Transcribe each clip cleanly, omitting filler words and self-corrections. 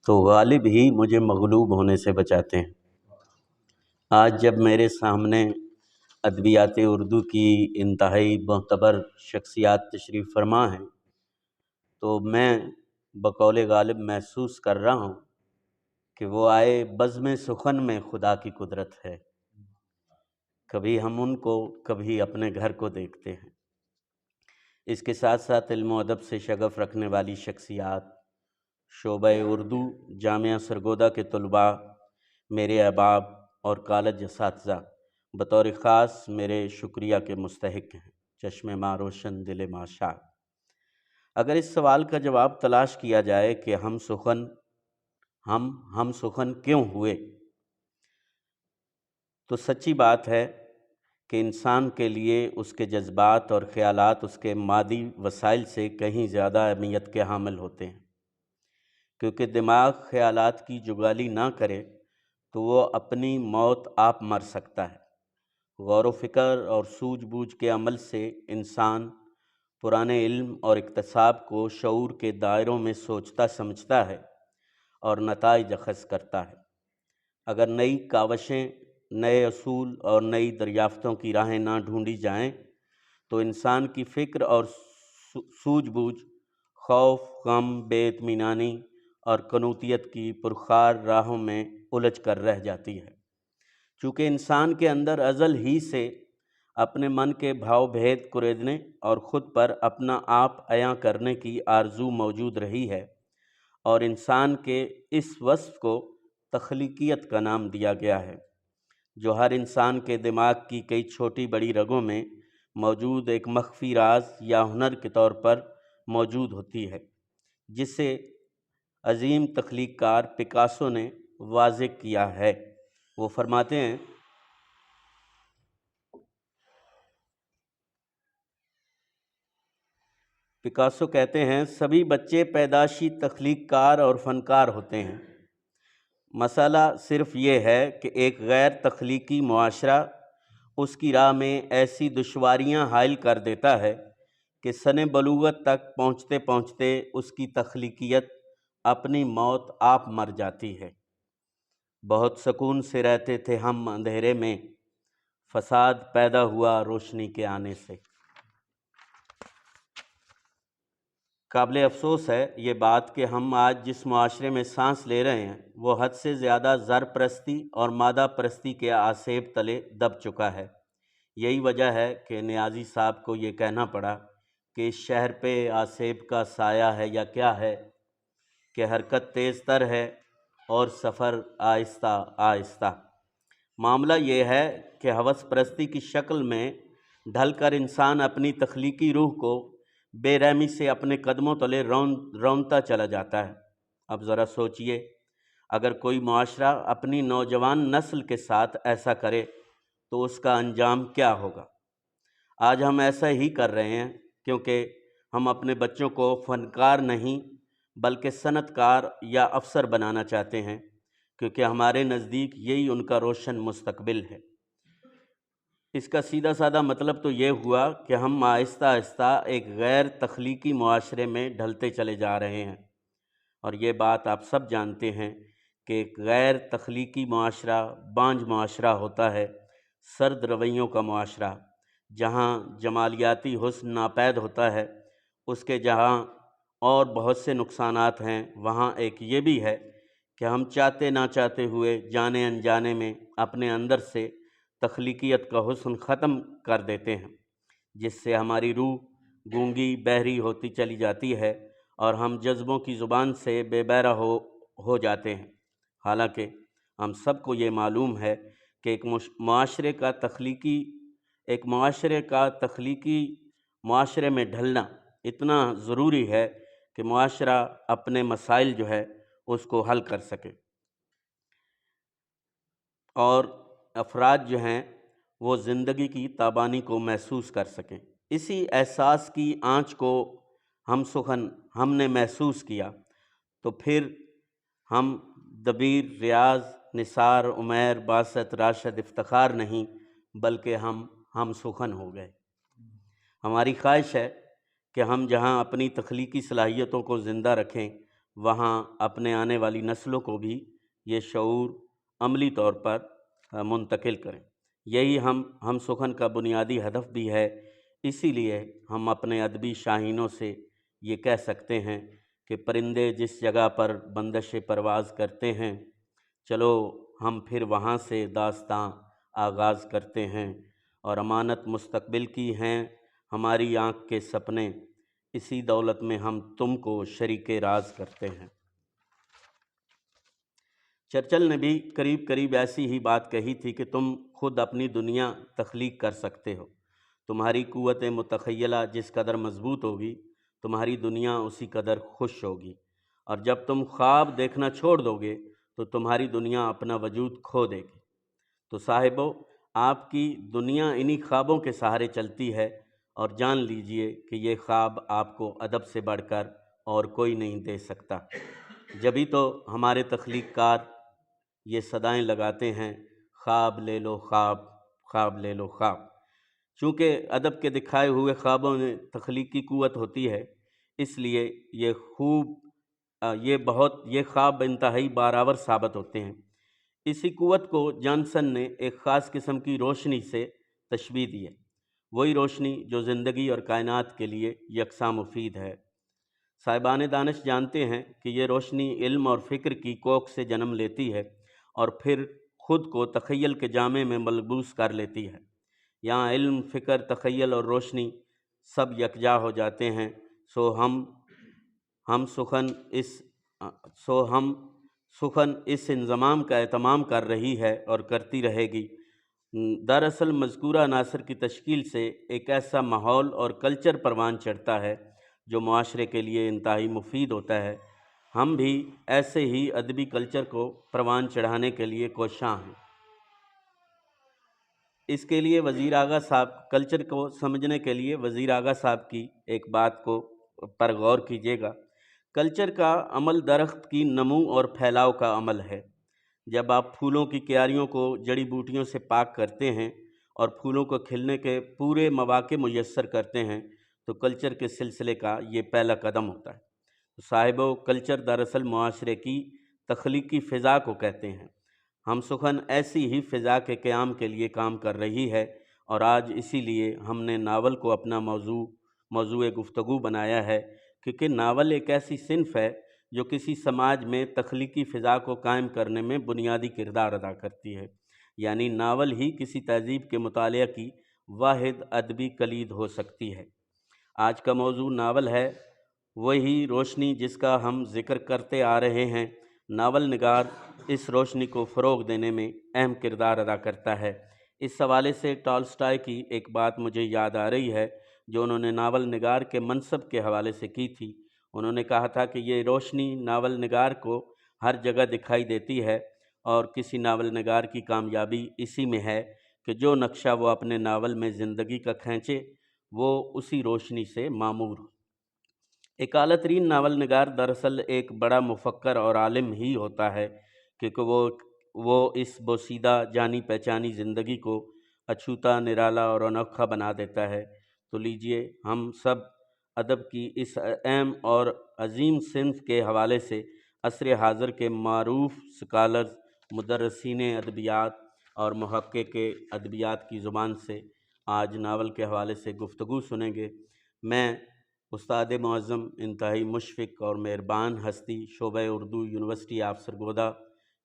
تو غالب ہی مجھے مغلوب ہونے سے بچاتے ہیں۔ آج جب میرے سامنے ادبیات اردو کی انتہائی معتبر شخصیات تشریف فرما ہیں تو میں بقول غالب محسوس کر رہا ہوں کہ وہ آئے بزم سخن میں خدا کی قدرت ہے۔ کبھی ہم ان کو کبھی اپنے گھر کو دیکھتے ہیں۔ اس کے ساتھ ساتھ علم و ادب سے شغف رکھنے والی شخصیات، شعبہ اردو جامعہ سرگودا کے طلباء، میرے احباب اور کالج اساتذہ بطور خاص میرے شکریہ کے مستحق ہیں۔ چشم ماں روشن دل ماں شاد۔ اگر اس سوال کا جواب تلاش کیا جائے کہ ہم سخن کیوں ہوئے، تو سچی بات ہے کہ انسان کے لیے اس کے جذبات اور خیالات اس کے مادی وسائل سے کہیں زیادہ اہمیت کے حامل ہوتے ہیں، کیونکہ دماغ خیالات کی جگالی نہ کرے تو وہ اپنی موت آپ مر سکتا ہے۔ غور و فکر اور سوجھ بوجھ کے عمل سے انسان پرانے علم اور اکتساب کو شعور کے دائروں میں سوچتا سمجھتا ہے اور نتائج اخذ کرتا ہے۔ اگر نئی کاوشیں، نئے اصول اور نئی دریافتوں کی راہیں نہ ڈھونڈی جائیں تو انسان کی فکر اور سوجھ بوجھ خوف، غم، بے اطمینانی اور قنوطیت کی پرخار راہوں میں الجھ کر رہ جاتی ہے۔ چونکہ انسان کے اندر ازل ہی سے اپنے من کے بھاؤ بھید کریدنے اور خود پر اپنا آپ عیاں کرنے کی آرزو موجود رہی ہے، اور انسان کے اس وصف کو تخلیقیت کا نام دیا گیا ہے، جو ہر انسان کے دماغ کی کئی چھوٹی بڑی رگوں میں موجود ایک مخفی راز یا ہنر کے طور پر موجود ہوتی ہے، جسے عظیم تخلیق کار پکاسو نے واضح کیا ہے۔ وہ فرماتے ہیں، پکاسو کہتے ہیں، سبھی بچے پیدائشی تخلیق کار اور فنکار ہوتے ہیں، مسئلہ صرف یہ ہے کہ ایک غیر تخلیقی معاشرہ اس کی راہ میں ایسی دشواریاں حائل کر دیتا ہے کہ سن بلوغت تک پہنچتے پہنچتے اس کی تخلیقیت اپنی موت آپ مر جاتی ہے۔ بہت سکون سے رہتے تھے ہم اندھیرے میں، فساد پیدا ہوا روشنی کے آنے سے۔ قابل افسوس ہے یہ بات کہ ہم آج جس معاشرے میں سانس لے رہے ہیں وہ حد سے زیادہ زر پرستی اور مادہ پرستی کے آسیب تلے دب چکا ہے۔ یہی وجہ ہے کہ نیازی صاحب کو یہ کہنا پڑا کہ اس شہر پہ آسیب کا سایہ ہے یا کیا ہے، کہ حرکت تیز تر ہے اور سفر آہستہ آہستہ۔ معاملہ یہ ہے کہ ہوس پرستی کی شکل میں ڈھل کر انسان اپنی تخلیقی روح کو بے رحمی سے اپنے قدموں تلے رونتا چلا جاتا ہے۔ اب ذرا سوچئے، اگر کوئی معاشرہ اپنی نوجوان نسل کے ساتھ ایسا کرے تو اس کا انجام کیا ہوگا؟ آج ہم ایسا ہی کر رہے ہیں، کیونکہ ہم اپنے بچوں کو فنکار نہیں بلکہ صنعت کار یا افسر بنانا چاہتے ہیں، کیونکہ ہمارے نزدیک یہی ان کا روشن مستقبل ہے۔ اس کا سیدھا سادہ مطلب تو یہ ہوا کہ ہم آہستہ آہستہ ایک غیر تخلیقی معاشرے میں ڈھلتے چلے جا رہے ہیں، اور یہ بات آپ سب جانتے ہیں کہ ایک غیر تخلیقی معاشرہ بانجھ معاشرہ ہوتا ہے، سرد رویوں کا معاشرہ، جہاں جمالیاتی حسن ناپید ہوتا ہے۔ اس کے جہاں اور بہت سے نقصانات ہیں، وہاں ایک یہ بھی ہے کہ ہم چاہتے نہ چاہتے ہوئے جانے انجانے میں اپنے اندر سے تخلیقیت کا حسن ختم کر دیتے ہیں، جس سے ہماری روح گونگی بہری ہوتی چلی جاتی ہے اور ہم جذبوں کی زبان سے بے بہرہ ہو جاتے ہیں۔ حالانکہ ہم سب کو یہ معلوم ہے کہ ایک معاشرے کا تخلیقی معاشرے میں ڈھلنا اتنا ضروری ہے کہ معاشرہ اپنے مسائل جو ہے اس کو حل کر سکے، اور افراد جو ہیں وہ زندگی کی تابانی کو محسوس کر سکیں۔ اسی احساس کی آنچ کو ہم نے محسوس کیا تو پھر ہم دبیر، ریاض، نثار، عمیر، باسط، راشد، افتخار نہیں بلکہ ہم سخن ہو گئے۔ ہماری خواہش ہے کہ ہم جہاں اپنی تخلیقی صلاحیتوں کو زندہ رکھیں وہاں اپنے آنے والی نسلوں کو بھی یہ شعور عملی طور پر منتقل کریں۔ یہی ہم سخن کا بنیادی ہدف بھی ہے۔ اسی لیے ہم اپنے ادبی شاہینوں سے یہ کہہ سکتے ہیں کہ پرندے جس جگہ پر بندش پرواز کرتے ہیں، چلو ہم پھر وہاں سے داستاں آغاز کرتے ہیں، اور امانت مستقبل کی ہیں ہماری آنکھ کے سپنے، اسی دولت میں ہم تم کو شریک راز کرتے ہیں۔ چرچل نے بھی قریب ایسی ہی بات کہی تھی کہ تم خود اپنی دنیا تخلیق کر سکتے ہو۔ تمہاری قوت متخیلہ جس قدر مضبوط ہوگی، تمہاری دنیا اسی قدر خوش ہوگی، اور جب تم خواب دیکھنا چھوڑ دو گے تو تمہاری دنیا اپنا وجود کھو دے گی۔ تو صاحبو، آپ کی دنیا انہی خوابوں کے سہارے چلتی ہے، اور جان لیجئے کہ یہ خواب آپ کو ادب سے بڑھ کر اور کوئی نہیں دے سکتا۔ جبھی تو ہمارے تخلیق کار یہ صدائیں لگاتے ہیں، خواب لے لو خواب، خواب لے لو خواب۔ چونکہ ادب کے دکھائے ہوئے خوابوں میں تخلیقی قوت ہوتی ہے، اس لیے یہ خواب انتہائی بارآور ثابت ہوتے ہیں۔ اسی قوت کو جانسن نے ایک خاص قسم کی روشنی سے تشبیہ دی ہے، وہی روشنی جو زندگی اور کائنات کے لیے یکساں مفید ہے۔ صاحبان دانش جانتے ہیں کہ یہ روشنی علم اور فکر کی کوکھ سے جنم لیتی ہے اور پھر خود کو تخیل کے جامے میں ملبوس کر لیتی ہے۔ یہاں علم، فکر، تخیل اور روشنی سب یکجا ہو جاتے ہیں، سو ہم سخن اس انضمام کا اہتمام کر رہی ہے اور کرتی رہے گی۔ دراصل مذکورہ عناصر کی تشکیل سے ایک ایسا ماحول اور کلچر پروان چڑھتا ہے جو معاشرے کے لیے انتہائی مفید ہوتا ہے۔ ہم بھی ایسے ہی ادبی کلچر کو پروان چڑھانے کے لیے کوشاں ہیں۔ اس کے لیے کلچر کو سمجھنے کے لیے وزیر اعلیٰ صاحب کی ایک بات پر غور کیجیے گا۔ کلچر کا عمل درخت کی نمو اور پھیلاؤ کا عمل ہے۔ جب آپ پھولوں کی کیاریوں کو جڑی بوٹیوں سے پاک کرتے ہیں اور پھولوں کو کھلنے کے پورے مواقع میسر کرتے ہیں تو کلچر کے سلسلے کا یہ پہلا قدم ہوتا ہے۔ صاحبو، کلچر دراصل معاشرے کی تخلیقی فضا کو کہتے ہیں۔ ہم سخن ایسی ہی فضا کے قیام کے لیے کام کر رہی ہے، اور آج اسی لیے ہم نے ناول کو اپنا موضوع گفتگو بنایا ہے، کیونکہ ناول ایک ایسی صنف ہے جو کسی سماج میں تخلیقی فضا کو قائم کرنے میں بنیادی کردار ادا کرتی ہے۔ یعنی ناول ہی کسی تہذیب کے مطالعہ کی واحد ادبی کلید ہو سکتی ہے۔ آج کا موضوع ناول ہے، وہی روشنی جس کا ہم ذکر کرتے آ رہے ہیں۔ ناول نگار اس روشنی کو فروغ دینے میں اہم کردار ادا کرتا ہے۔ اس حوالے سے ٹالسٹائے کی ایک بات مجھے یاد آ رہی ہے جو انہوں نے ناول نگار کے منصب کے حوالے سے کی تھی۔ انہوں نے کہا تھا کہ یہ روشنی ناول نگار کو ہر جگہ دکھائی دیتی ہے، اور کسی ناول نگار کی کامیابی اسی میں ہے کہ جو نقشہ وہ اپنے ناول میں زندگی کا کھینچے وہ اسی روشنی سے معمور ہو۔ ایک اعلیٰ ترین ناول نگار دراصل ایک بڑا مفکر اور عالم ہی ہوتا ہے، کیونکہ وہ اس بوسیدہ جانی پہچانی زندگی کو اچھوتا، نرالا اور انوکھا بنا دیتا ہے۔ تو لیجئے ہم سب ادب کی اس اہم اور عظیم صنف کے حوالے سے عصر حاضر کے معروف سکالرز، مدرسین ادبیات اور محقق ادبیات کی زبان سے آج ناول کے حوالے سے گفتگو سنیں گے۔ میں استاد معظم، انتہائی مشفق اور مہربان ہستی، شعبہ اردو، یونیورسٹی آف سرگودا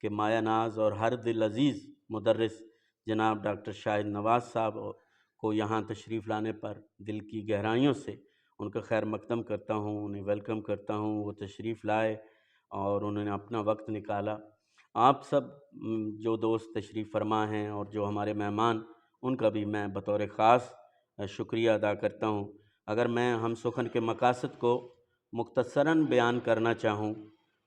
کے مایہ ناز اور ہر دل عزیز مدرس جناب ڈاکٹر شاہد نواز صاحب کو یہاں تشریف لانے پر دل کی گہرائیوں سے ان کا خیر مقدم کرتا ہوں، انہیں ویلکم کرتا ہوں۔ وہ تشریف لائے اور انہوں نے اپنا وقت نکالا۔ آپ سب جو دوست تشریف فرما ہیں اور جو ہمارے مہمان، ان کا بھی میں بطور خاص شکریہ ادا کرتا ہوں۔ اگر میں ہم سخن کے مقاصد کو مختصراً بیان کرنا چاہوں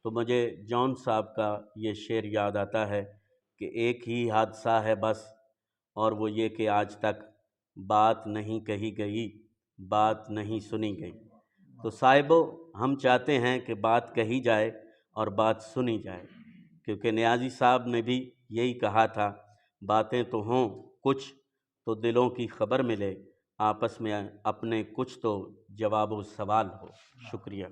تو مجھے جان صاحب کا یہ شعر یاد آتا ہے کہ ایک ہی حادثہ ہے بس، اور وہ یہ کہ آج تک بات نہیں کہی گئی، بات نہیں سنی گئی۔ تو صاحبو، ہم چاہتے ہیں کہ بات کہی جائے اور بات سنی جائے، کیونکہ نیازی صاحب نے بھی یہی کہا تھا، باتیں تو ہوں کچھ تو دلوں کی خبر ملے، آپس میں اپنے کچھ تو جواب و سوال ہو۔ شکریہ۔